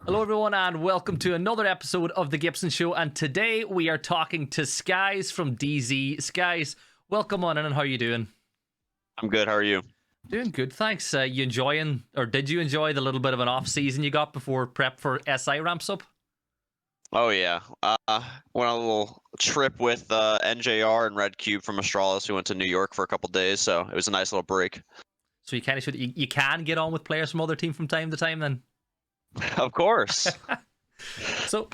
Hello, everyone, and welcome to another episode of the Gibson Show. And today we are talking to Skies from DZ. Skies, welcome on in, and how are you doing? I'm good. How are you? Doing good, thanks. You enjoying, or did you enjoy the little bit of an off season you got before prep for SI ramps up? Oh yeah. Went on a little trip with NJR and Red Cube from Astralis. We went to New York for a couple days, so it was a nice little break. So you kind of should, you can get on with players from other team from time to time, then. Of course. So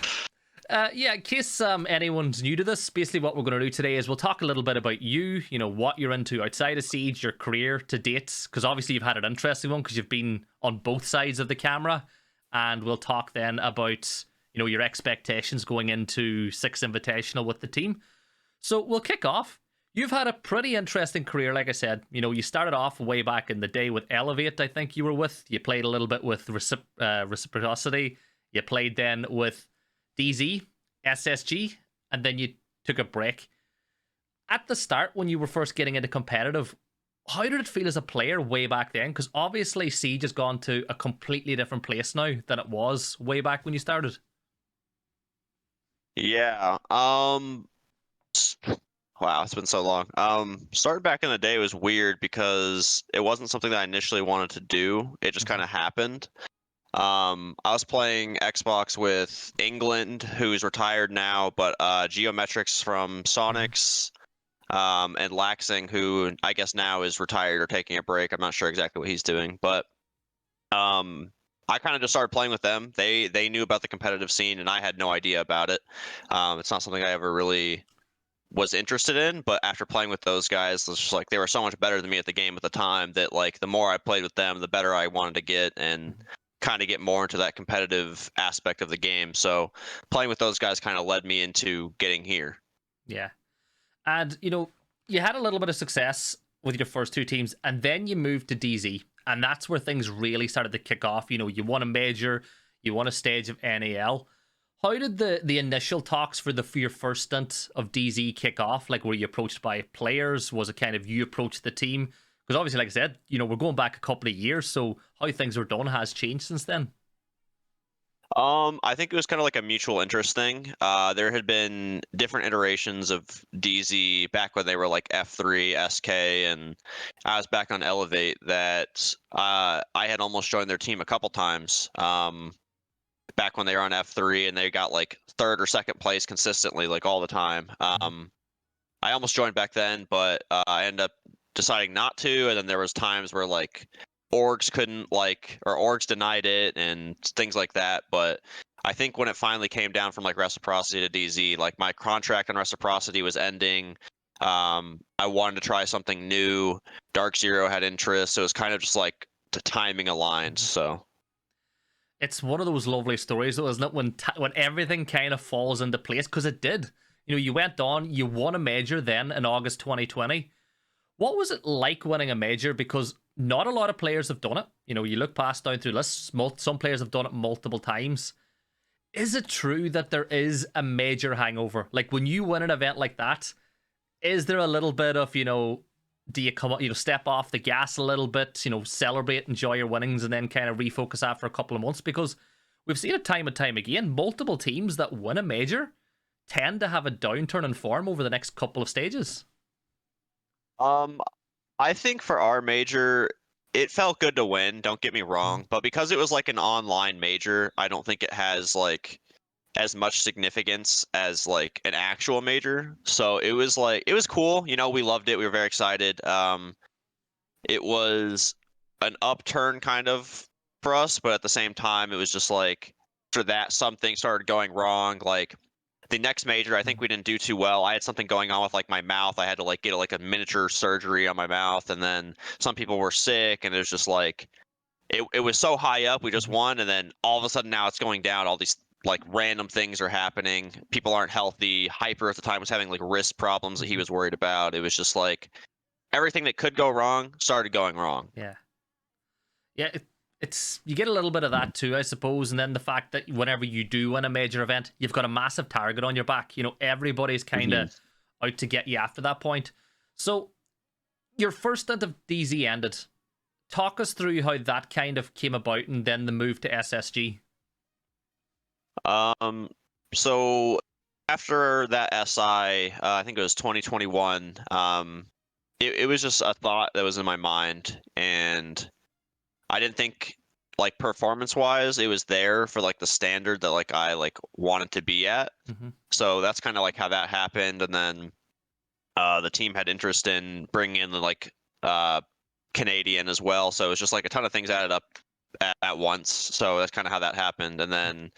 yeah, in case anyone's new to this, basically what we're going to do today is we'll talk a little bit about you, what you're into outside of Siege, your career to date, because obviously you've had an interesting one because you've been on both sides of the camera, and we'll talk then about, your expectations going into Six Invitational with the team. So we'll kick off. You've had a pretty interesting career, like I said. You started off way back in the day with Elevate, I think you were with. You played a little bit with Reciprocity. You played then with DZ, SSG, and then you took a break. At the start, when you were first getting into competitive, how did it feel as a player way back then? Because obviously Siege has gone to a completely different place now than it was way back when you started. Yeah. Wow, it's been so long. Starting back in the day was weird because it wasn't something that I initially wanted to do. It just kind of happened. I was playing Xbox with England, who's retired now, but Geometrics from Sonics, and Laxing, who I guess now is retired or taking a break. I'm not sure exactly what he's doing, but I kind of just started playing with them. They knew about the competitive scene, and I had no idea about it. It's not something I ever really was interested in, but after playing with those guys, it's just like they were so much better than me at the game at the time that like the more I played with them, the better I wanted to get and kind of get more into that competitive aspect of the game. So playing with those guys kind of led me into getting here. Yeah. And, you had a little bit of success with your first two teams, and then you moved to DZ, and that's where things really started to kick off. You won a major, you won a stage of NAL. How did the initial talks for your first stint of DZ kick off? Like, were you approached by players? Was it kind of you approached the team? Because obviously, like I said, we're going back a couple of years, so how things were done has changed since then. I think it was kind of like a mutual interest thing. There had been different iterations of DZ back when they were like F3, SK, and I was back on Elevate that I had almost joined their team a couple times. Back when they were on F3 and they got like third or second place consistently, like all the time. I almost joined back then, but I ended up deciding not to. And then there was times where like orgs couldn't or orgs denied it and things like that. But I think when it finally came down from like Reciprocity to DZ, like my contract on Reciprocity was ending. I wanted to try something new. Dark Zero had interest, so it was kind of just like the timing aligned. So. It's one of those lovely stories, though, isn't it? When everything kind of falls into place, because it did. You went on, you won a major then in August 2020. What was it like winning a major? Because not a lot of players have done it. You look past down through lists, some players have done it multiple times. Is it true that there is a major hangover? Like when you win an event like that, is there a little bit of, do you come up, step off the gas a little bit, celebrate, enjoy your winnings, and then kind of refocus after a couple of months? Because we've seen it time and time again. Multiple teams that win a major tend to have a downturn in form over the next couple of stages. Um, I think for our major, it felt good to win, don't get me wrong, but because it was like an online major, I don't think it has like as much significance as like an actual major. So it was like it was cool, we loved it. We were very excited. It was an upturn kind of for us, but at the same time, it was just like for that something started going wrong. Like the next major, I think we didn't do too well. I had something going on with like my mouth. I had to like get like a miniature surgery on my mouth, and then some people were sick, and it was just like it was so high up. We just won, and then all of a sudden now it's going down. All these like random things are happening. People aren't healthy. Hyper at the time was having like wrist problems that he was worried about. It was just like everything that could go wrong started going wrong. Yeah. Yeah, it's you get a little bit of that too, I suppose, and then the fact that whenever you do win a major event, you've got a massive target on your back. Everybody's kind of out to get you after that point. So, your first stint of DZ ended. Talk us through how that kind of came about, and then the move to SSG. Um, so after that SI, I think it was 2021. It was just a thought that was in my mind, and I didn't think like performance wise it was there for like the standard that like I like wanted to be at. Hmm. So that's kind of like how that happened, and then the team had interest in bringing in the like uh Canadian as well. So it was just like a ton of things added up at once. So that's kind of how that happened, and then.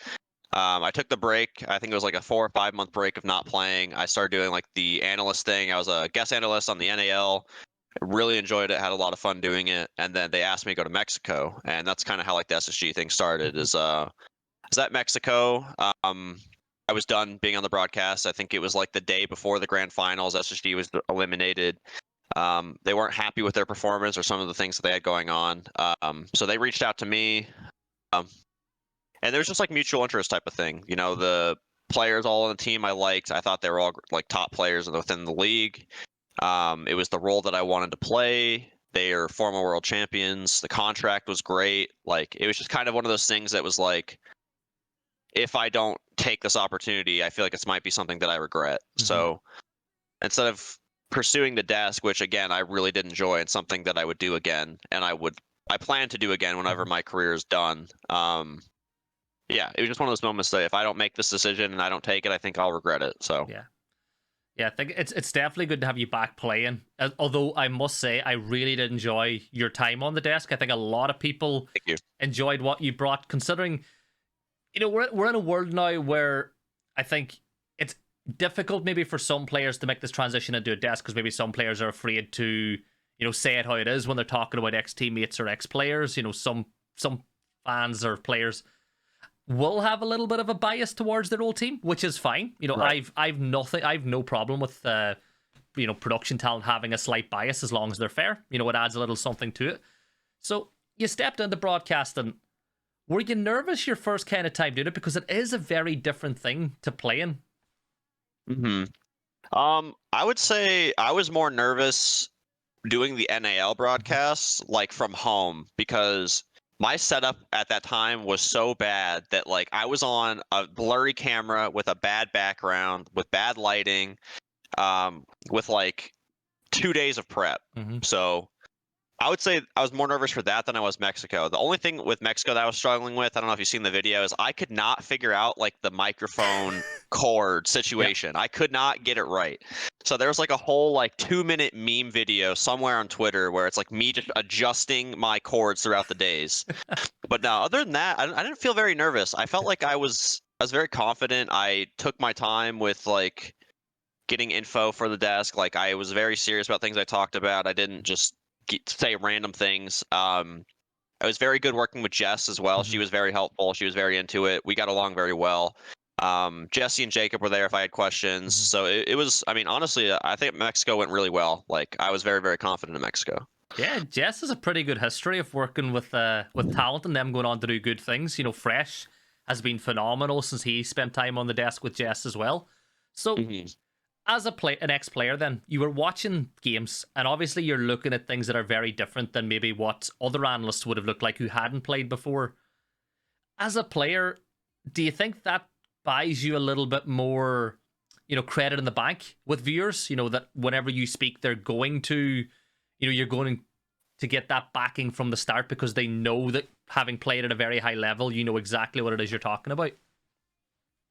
I took the break. I think it was like a 4 or 5 month break of not playing. I started doing like the analyst thing. I was a guest analyst on the NAL. I really enjoyed it. Had a lot of fun doing it. And then they asked me to go to Mexico, and that's kind of how like the SSG thing started. Hmm. Is that Mexico? I was done being on the broadcast. I think it was like the day before the grand finals. SSG was eliminated. They weren't happy with their performance or some of the things that they had going on. So they reached out to me. Um, and there was just like mutual interest type of thing. You know, the players all on the team I liked. I thought they were all like top players within the league. It was the role that I wanted to play. They are former world champions. The contract was great. Like it was just kind of one of those things that was like, if I don't take this opportunity, I feel like it might be something that I regret. Hmm. So instead of pursuing the desk, which again I really did enjoy, and something that I would do again, and I plan to do again whenever Hmm. my career is done. Yeah, it was just one of those moments that if I don't make this decision and I don't take it, I think I'll regret it. So Yeah. Yeah, I think it's definitely good to have you back playing. Although I must say, I really did enjoy your time on the desk. I think a lot of people thank you. enjoyed what you brought, considering we're in a world now where I think it's difficult maybe for some players to make this transition into a desk because maybe some players are afraid to say it how it is when they're talking about ex teammates or ex players. Some fans or players will have a little bit of a bias towards their old team, which is fine. Right. I've no problem with production talent having a slight bias as long as they're fair. It adds a little something to it. So you stepped into broadcasting. Were you nervous your first kind of time doing it? Because it is a very different thing to playing. hmm I would say I was more nervous doing the NAL Mm-hmm. broadcasts like from home because my setup at that time was so bad that like I was on a blurry camera with a bad background, with bad lighting, with like 2 days of prep. Mm-hmm. So I would say I was more nervous for that than I was Mexico. The only thing with Mexico that I was struggling with, I don't know if you've seen the video, is I could not figure out like the microphone cord Yeah. situation. I could not get it right. So there was like a whole like 2 minute meme video somewhere on Twitter where it's like me just adjusting my cords throughout the days. But no, other than that, I didn't feel very nervous. I felt like I was very confident. I took my time with like getting info for the desk. Like I was very serious about things I talked about. I didn't just say random things. I was very good working with Jess as well. She Mm-hmm. was very helpful. She was very into it. We got along very well. Jesse and Jacob were there if I had questions. Mm-hmm. So it was, I mean, honestly, I think Mexico went really well. Like I was very, very confident in Mexico. Yeah, Jess has a pretty good history of working with talent and them going on to do good things. Fresh has been phenomenal since he spent time on the desk with Jess as well. So hmm as an ex-player, then you were watching games, and obviously you're looking at things that are very different than maybe what other analysts would have looked like who hadn't played before. As a player, do you think that buys you a little bit more, credit in the bank with viewers? That whenever you speak, they're going to, you're going to get that backing from the start because they know that having played at a very high level, you know exactly what it is you're talking about.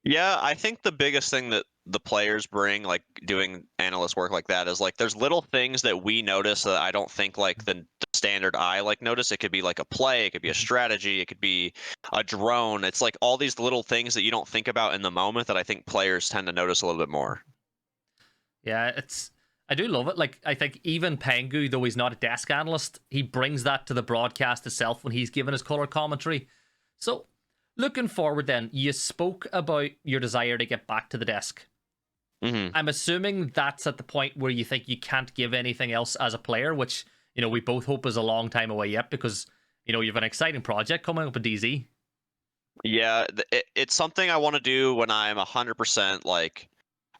Yeah, I think the biggest thing that the players bring, like doing analyst work like that, is like there's little things that we notice that I don't think like the standard eye like notice. It could be like a play, it could be a Mhm. strategy, it could be a drone. It's like all these little things that you don't think about in the moment that I think players tend to notice a little bit more. Yeah, I do love it. Like I think even Pengu, though he's not a desk analyst, he brings that to the broadcast itself when he's given his color commentary. So looking forward, then you spoke about your desire to get back to the desk. hmm I'm assuming that's at the point where you think you can't give anything else as a player, which we both hope is a long time away yet because you have an exciting project coming up with DZ. Yeah, it's something I want to do when I'm 100% like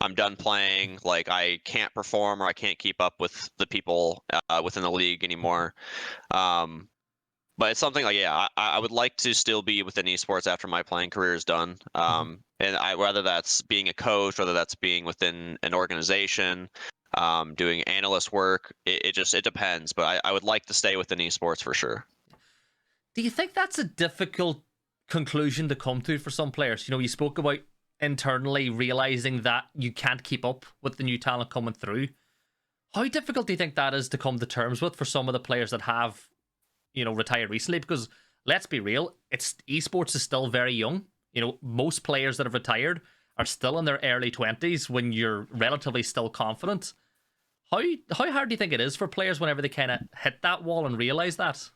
I'm done playing, like I can't perform or I can't keep up with the people within the league anymore. Um, but it's something like, yeah, I would like to still be within esports after my playing career is done. And whether that's being a coach, whether that's being within an organization, doing analyst work, it depends. But I would like to stay within esports for sure. Do you think that's a difficult conclusion to come to for some players? You know, you spoke about internally realizing that you can't keep up with the new talent coming through. How difficult do you think that is to come to terms with for some of the players that have, you know, retired recently? Because let's be real, esports is still very young. You know, most players that have retired are still in their early 20s when you're relatively still confident. How hard do you think it is for players whenever they kind of hit that wall and realize that?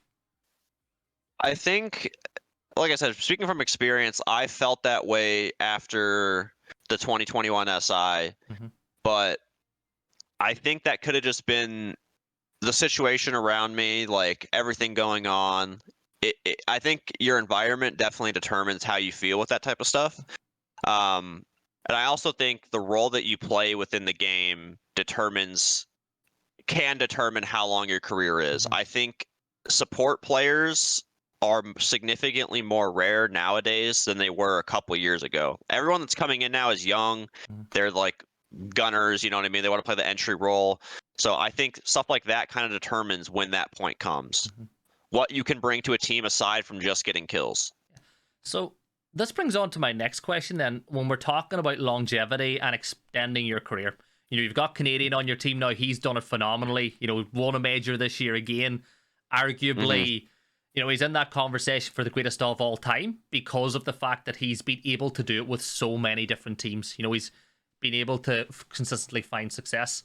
I think, like I said, speaking from experience, I felt that way after the 2021 SI, but I think that could have just been the situation around me, like everything going on. I think your environment definitely determines how you feel with that type of stuff. And I also think the role that you play within the game can determine how long your career is. I think support players are significantly more rare nowadays than they were a couple years ago. Everyone that's coming in now is young. They're like gunners, you know what I mean? They want to play the entry role. So I think stuff like that kind of determines when that point comes. What you can bring to a team aside from just getting kills. So this brings on to my next question then. When we're talking about longevity and extending your career, you know, you've got Canadian on your team now. He's done it phenomenally. You know, won a major this year again. Arguably, you know, he's in that conversation for the greatest of all time because of the fact that he's been able to do it with so many different teams. You know, he's been able to consistently find success.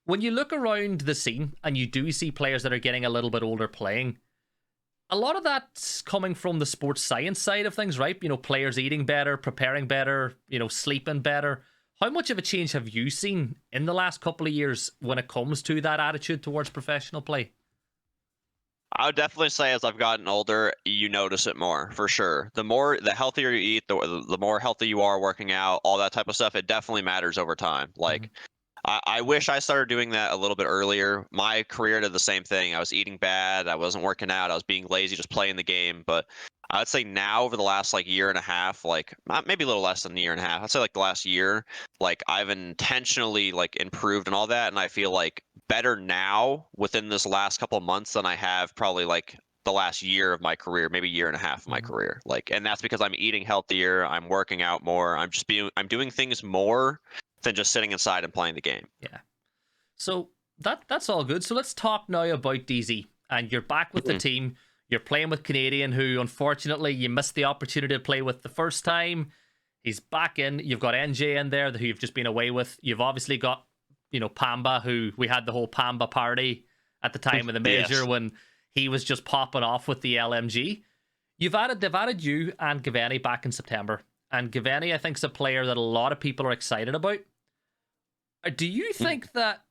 When you look around the scene and you do see players that are getting a little bit older playing, a lot of that's coming from the sports science side of things, right? You know, players eating better, preparing better, you know, sleeping better. How much of a change have you seen in the last couple of years when it comes to that attitude towards professional play? I would definitely say as I've gotten older, you notice it more for sure. The healthier you eat, the more healthy you are working out, all that type of stuff, it definitely matters over time. Like, I wish I started doing that a little bit earlier. My career did the same thing. I was eating bad. I wasn't working out. I was being lazy, just playing the game. But I would say now over the last like year and a half, like maybe a little less than a year and a half, I'd say like the last year, like I've intentionally like improved and all that. And I feel like better now within this last couple of months than I have probably like the last year of my career, maybe year and a half of my career. Like, and that's because I'm eating healthier. I'm working out more. I'm doing things more than just sitting inside and playing the game. Yeah. So that's all good. So let's talk now about DZ. And you're back with the team. You're playing with Canadian, who unfortunately you missed the opportunity to play with the first time. He's back in. You've got NJ in there, who you've just been away with. You've obviously got, you know, Pamba, who we had the whole Pamba party at the time of the major when he was just popping off with the LMG. They've added you and Gaveni back in September. And Gaveni, I think, is a player that a lot of people are excited about. Do you think that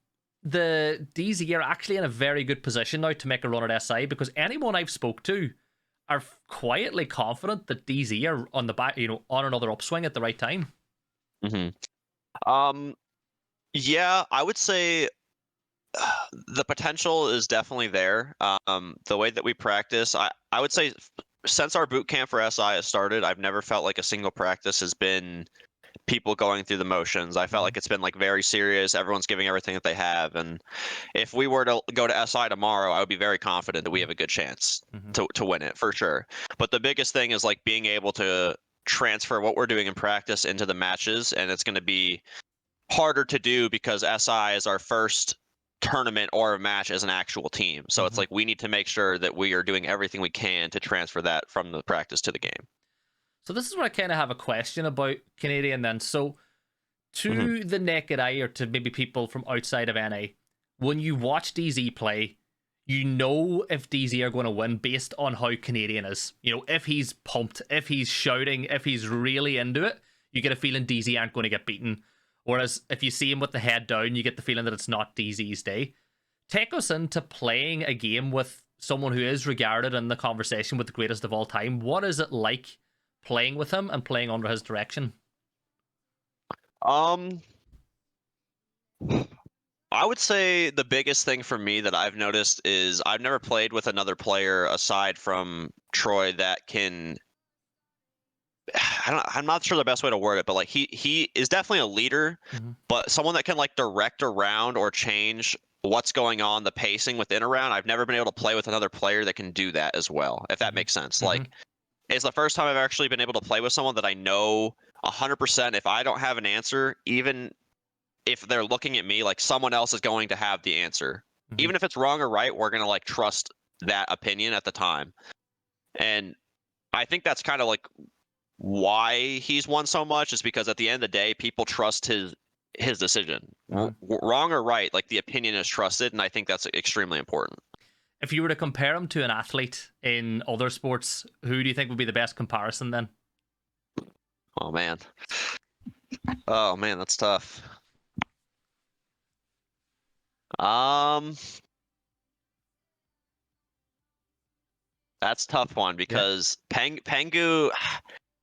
the DZ are actually in a very good position now to make a run at SI? Because anyone I've spoke to are quietly confident that DZ are on the back, you know, on another upswing at the right time. Yeah, I would say the potential is definitely there. The way that we practice, I would say since our boot camp for SI has started, I've never felt like a single practice has been people going through the motions. I felt like it's been like very serious. Everyone's giving everything that they have. And if we were to go to SI tomorrow, I would be very confident that we have a good chance to win it for sure. But the biggest thing is like being able to transfer what we're doing in practice into the matches. And it's going to be harder to do because SI is our first tournament or a match as an actual team. So it's like we need to make sure that we are doing everything we can to transfer that from the practice to the game. So this is where I kind of have a question about Canadian then. So to the naked eye, or to maybe people from outside of NA, when you watch DZ play, you know if DZ are going to win based on how Canadian is. You know, if he's pumped, if he's shouting, if he's really into it, you get a feeling DZ aren't going to get beaten. Whereas if you see him with the head down, you get the feeling that it's not DZ's day. Take us into playing a game with someone who is regarded in the conversation with the greatest of all time. What is it like playing with him and playing under his direction? I would say the biggest thing for me that I've noticed is I've never played with another player aside from Troy that can. I'm not sure the best way to word it, but like he is definitely a leader, Mhm. but someone that can like direct a round or change what's going on, the pacing within a round. I've never been able to play with another player that can do that as well, if that Mhm. makes sense. Mhm. Like it's the first time I've actually been able to play with someone that I know 100% if I don't have an answer, even if they're looking at me, like someone else is going to have the answer. Mhm. Even if it's wrong or right, we're gonna like trust that opinion at the time. And I think that's kind of like why he's won so much is because at the end of the day, people trust his decision. Mhm. Wrong or right, like the opinion is trusted, and I think that's extremely important. If you were to compare him to an athlete in other sports, who do you think would be the best comparison then? Oh man. Oh man, that's tough. Um, that's a tough one Yeah. because Pengu.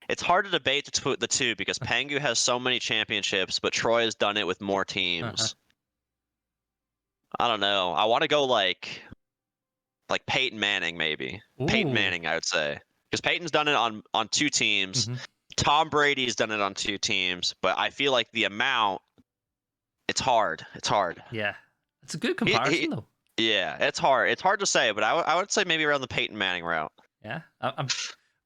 It's hard to debate the two because Pengu has so many championships, but Troy has done it with more Uh-huh. teams. I don't know. I want to go like Peyton Manning maybe. Peyton Ooh. Manning, I would say, because Peyton's done it on two teams. Mhm. Tom Brady's done it on two teams, but I feel like the amount, it's hard. It's hard. Yeah. It's a good He comparison though. yeah, it's hard. It's hard to say, but I would say maybe around the Peyton Manning route. Yeah.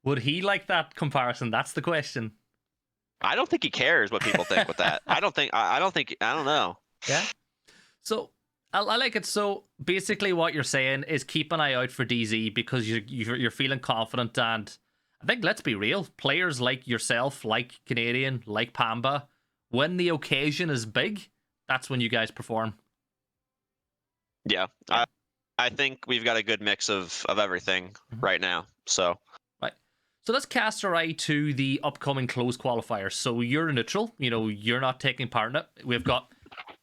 Would he like that comparison? That's the question. I don't think he cares what people think with that. I don't think I don't know. Yeah. So I like it. So basically, what you're saying is keep an eye out for DZ because you're feeling confident, and I think let's be real, players like yourself, like Canadian, like Pamba, when the occasion is big, that's when you guys perform. Yeah. Yeah. I think we've got a good mix of everything Mhm. right now. So, Right. So let's cast our eye to the upcoming close qualifiers. So you're neutral, you're not taking part in it. We've got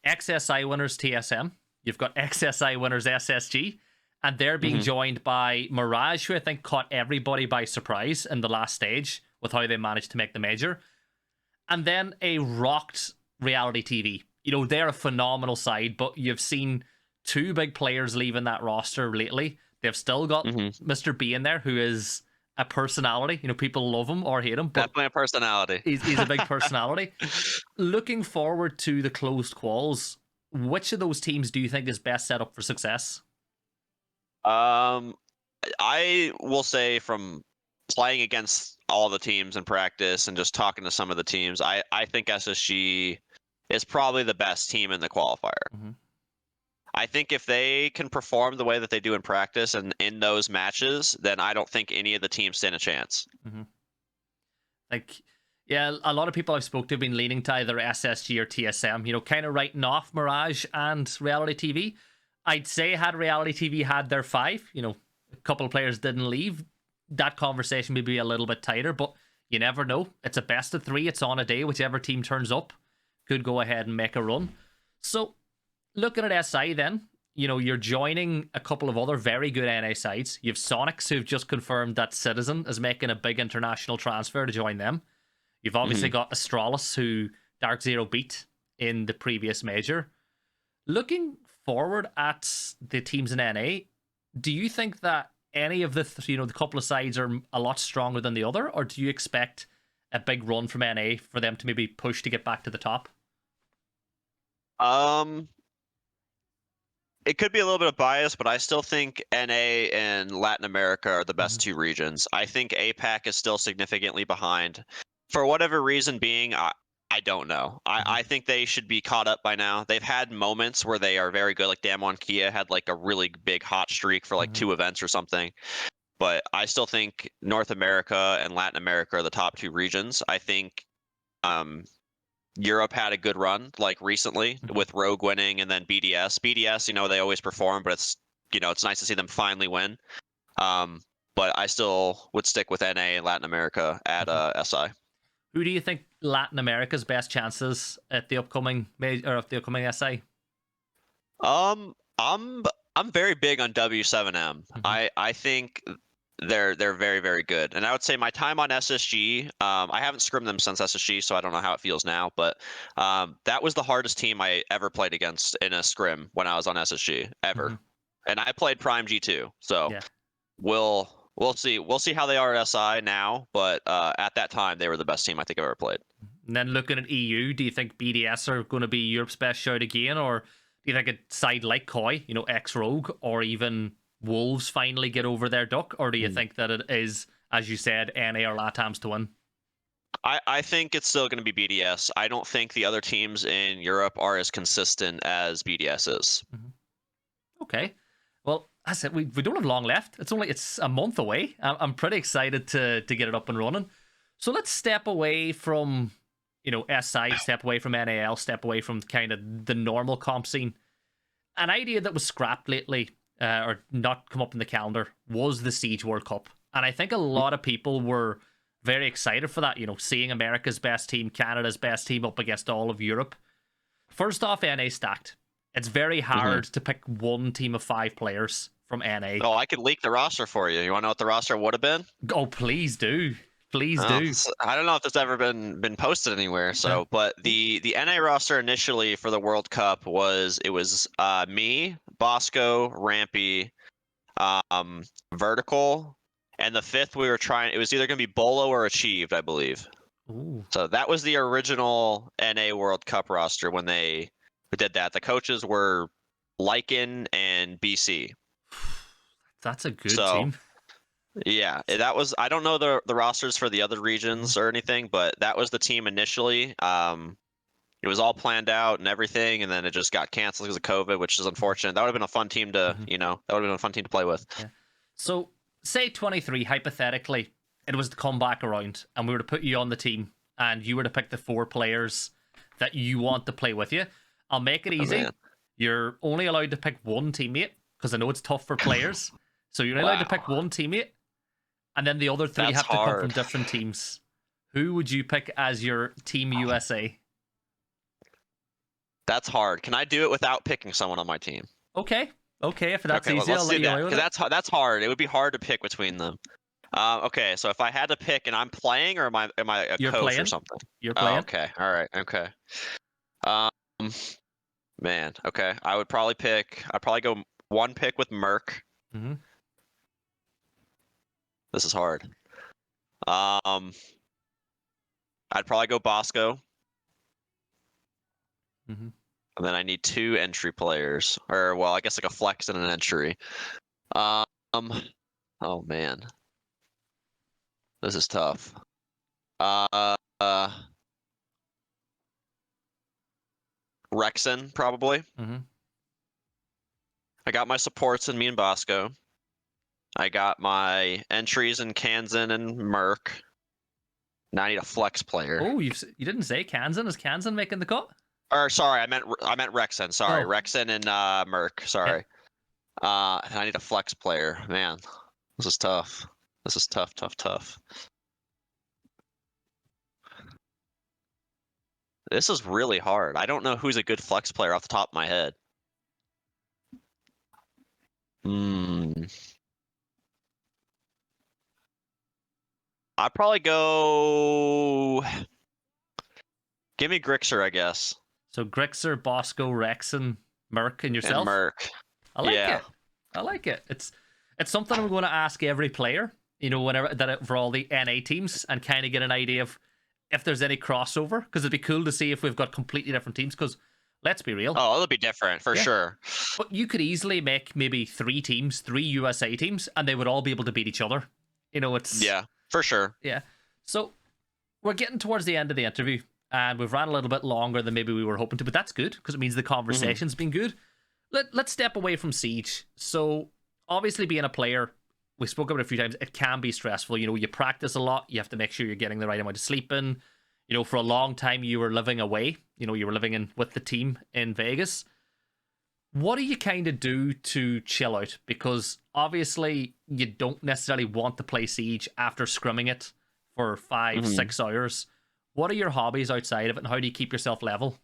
XSI winners TSM. You've got XSI winners SSG. And they're being mhm. joined by Mirage, who I think caught everybody by surprise in the last stage with how they managed to make the major. And then a rocked reality TV. They're a phenomenal side, but you've seen two big players leaving that roster lately. They've still got Mhm. Mr. B in there, who is a personality. People love him or hate him, but Definitely a personality. he's a big personality. Looking forward to the closed quals, which of those teams do you think is best set up for success? Um, I will say from playing against all the teams in practice and just talking to some of the teams, I think SSG is probably the best team in the qualifier. Mhm. I think if they can perform the way that they do in practice and in those matches, then I don't think any of the teams stand a chance. Mhm. Like, yeah, a lot of people I've spoke to have been leaning to either SSG or TSM, kind of writing off Mirage and Reality TV. I'd say had Reality TV had their five, a couple of players didn't leave, that conversation may be a little bit tighter, but you never know. It's a best of three. It's on a day. Whichever team turns up could go ahead and make a run. So looking at SI then, you're joining a couple of other very good NA sides. You've Sonics, who've just confirmed that Citizen is making a big international transfer to join them. You've obviously Mhm. got Astralis, who Dark Zero beat in the previous major. Looking forward at the teams in NA, do you think that any of the couple of sides are a lot stronger than the other, or do you expect a big run from NA for them to maybe push to get back to the top? Um, it could be a little bit of bias, but I still think NA and Latin America are the Mm-hmm. best two regions. I think APAC is still significantly behind. For whatever reason being, I don't know. Mm-hmm. I think they should be caught up by now. They've had moments where they are very good, like Damwon Kia had like a really big hot streak for like Mm-hmm. two events or something. But I still think North America and Latin America are the top two regions. I think um, Europe had a good run, like recently Mm-hmm. with Rogue winning and then BDS. BDS, they always perform, but it's nice to see them finally win. Um, but I still would stick with NA and Latin America at Mm-hmm. SI. Who do you think Latin America's best chances at the upcoming major or of the upcoming SI? Um, I'm I'm very big on W7M. Mm-hmm. I think they're very, very good. And I would say my time on SSG, I haven't scrimmed them since SSG, so I don't know how it feels now, but that was the hardest team I ever played against in a scrim when I was on SSG ever. And I played Prime G2, so Yeah. we'll see. We'll see how they are at SI now, but at that time they were the best team I think I've ever played. And then looking at EU, do you think BDS are going to be Europe's best shout again, or do you think a side like Koi, ex-Rogue, or even Wolves finally get over their duck, or do you think that it is, as you said, NA or LATAMs to win? I think it's still going to be BDS. I don't think the other teams in Europe are as consistent as BDS is. Okay. Well, that's it. We don't have long left. It's a month away. I'm pretty excited to get it up and running. So let's step away from SI, step away from NAL, step away from kind of the normal comp scene. An idea that was scrapped lately, or not come up in the calendar, was the Siege World Cup. And I think a lot of people were very excited for that, seeing America's best team, Canada's best team up against all of Europe. First off, NA stacked. It's very hard to pick one team of 5 players from NA. Oh, I could leak the roster for you. You want to know what the roster would have been? Oh, please do. Please do. I don't know if it's ever been posted anywhere. So, but the NA roster initially for the World Cup was me, Bosco, Rampy, Vertical, and the fifth we were trying. It was either going to be Bolo or Achieved, I believe. Ooh. So that was the original NA World Cup roster when they did that. The coaches were Lycan and BC. That's a good team. Yeah, that was. I don't know the rosters for the other regions or anything, but that was the team initially. It was all planned out and everything, and then it just got canceled because of COVID, which is unfortunate. That would have been a fun team to, that would have been a fun team to play with. Yeah. So, say 23, hypothetically, it was to come back around, and we were to put you on the team, and you were to pick the 4 players that you want to play with you. I'll make it easy. You're only allowed to pick one teammate, because I know it's tough for players. So you're allowed to pick one teammate, and then the other 3 have to come from different teams. Who would you pick as your Team USA? That's hard. Can I do it without picking someone on my team? Okay, if that's easy, I'll let you away with it. That's hard. It would be hard to pick between them. Okay, so if I had to pick, and I'm playing, or am I a coach or something? You're playing. Okay, all right, okay. Man, okay. I'd probably go one pick with Merc. This is hard. I'd probably go Bosco. And then I need 2 entry players, or well, I guess like a flex and an entry. Oh man, this is tough. Rexon probably. I got my supports in me and Bosco. I got my entries in Kansan and Merc. Now I need a flex player. Oh, you didn't say Kansan. Is Kansan making the cut? Or sorry, I meant Rexon. Sorry, Rexon and Merc. Sorry. I need a flex player. Man, this is tough. This is tough. This is really hard. I don't know who's a good flex player off the top of my head. I'd probably go. Give me Grixer, I guess. So Grixer, Bosco, Rexon, Merc, and yourself. And Merc. I like it. It's something I'm going to ask every player. Whenever for all the NA teams, and kind of get an idea of if there's any crossover, because it'd be cool to see if we've got completely different teams. Because let's be real. Oh, it'll be different for sure. But you could easily make maybe 3 USA teams, and they would all be able to beat each other. It's for sure. Yeah. So we're getting towards the end of the interview, and we've ran a little bit longer than maybe we were hoping to, but that's good because it means the conversation's been good. Let's step away from Siege. So obviously being a player, we spoke about it a few times, it can be stressful. You practice a lot. You have to make sure you're getting the right amount of sleep in. For a long time you were living away. You were living with the team in Vegas. What do you kind of do to chill out? Because obviously you don't necessarily want to play Siege after scrimming it for 5-6 hours. What are your hobbies outside of it, and how do you keep yourself level?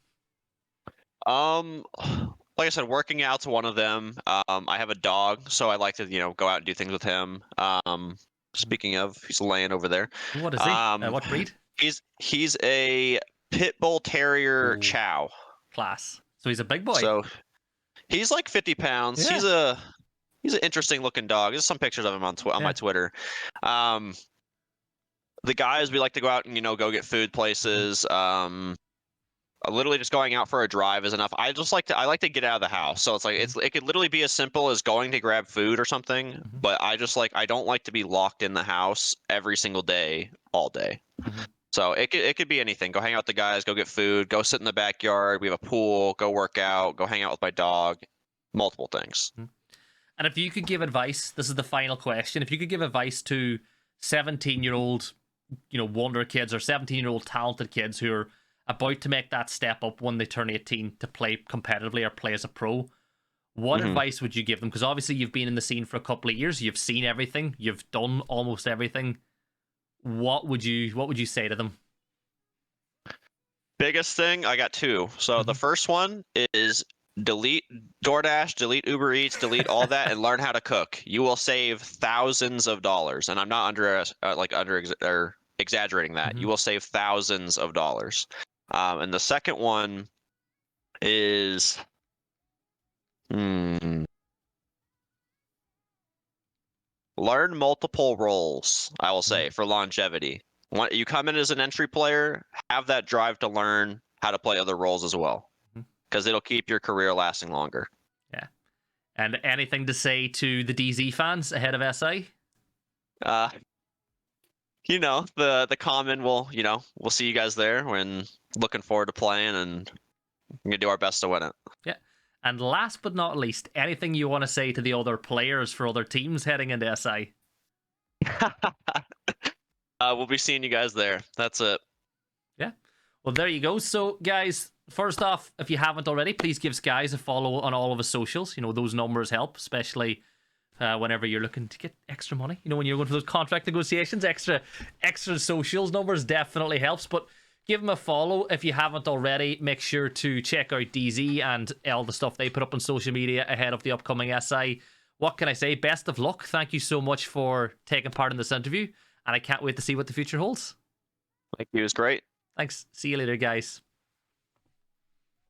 like I said, working out's one of them. I have a dog, so I like to, go out and do things with him. Speaking of, he's laying over there. What is he? Um, What breed? he's a pit bull terrier Ooh, chow. class. So he's a big boy. So he's like 50 pounds. Yeah. He's an interesting looking dog. There's some pictures of him on my Yeah. Twitter. The guys, we like to go out and go get food places. Literally just going out for a drive is enough. I like to get out of the house. So it's like it could literally be as simple as going to grab food or something. Mhm. But I don't like to be locked in the house every single day, all day. Mhm. So it could be anything. Go hang out with the guys, go get food, go sit in the backyard. We have a pool, go work out, go hang out with my dog. Multiple things. Mhm. And if you could give advice, this is the final question. If you could give advice to 17-year-old, wonder kids or 17-year-old talented kids who are about to make that step up when they turn 18 to play competitively or play as a pro, what advice would you give them? Because obviously you've been in the scene for a couple of years, you've seen everything, you've done almost everything. What would you say to them? Biggest thing, I got two. So the first one is delete DoorDash, delete Uber Eats, delete all that, and learn how to cook. You will save thousands of dollars, and I'm not or exaggerating that. You will save thousands of dollars. And the second one is, learn multiple roles. I will say for longevity. You come in as an entry player, have that drive to learn how to play other roles as well, because it'll keep your career lasting longer. Yeah. And anything to say to the DZ fans ahead of SA? The common we'll see you guys there. When looking forward to playing, and we're gonna do our best to win it. Yeah. And last but not least, anything you want to say to the other players for other teams heading into SA? We'll be seeing you guys there. That's it. Yeah. Well, there you go. So, guys, first off, if you haven't already, please give Skies a follow on all of his socials. Those numbers help, especially whenever you're looking to get extra money. When you're going for those contract negotiations, extra socials numbers definitely helps. But give him a follow if you haven't already. Make sure to check out DZ and all the stuff they put up on social media ahead of the upcoming SA. What can I say? Best of luck. Thank you so much for taking part in this interview, and I can't wait to see what the future holds. Thank you. It was great. Thanks. See you later, guys.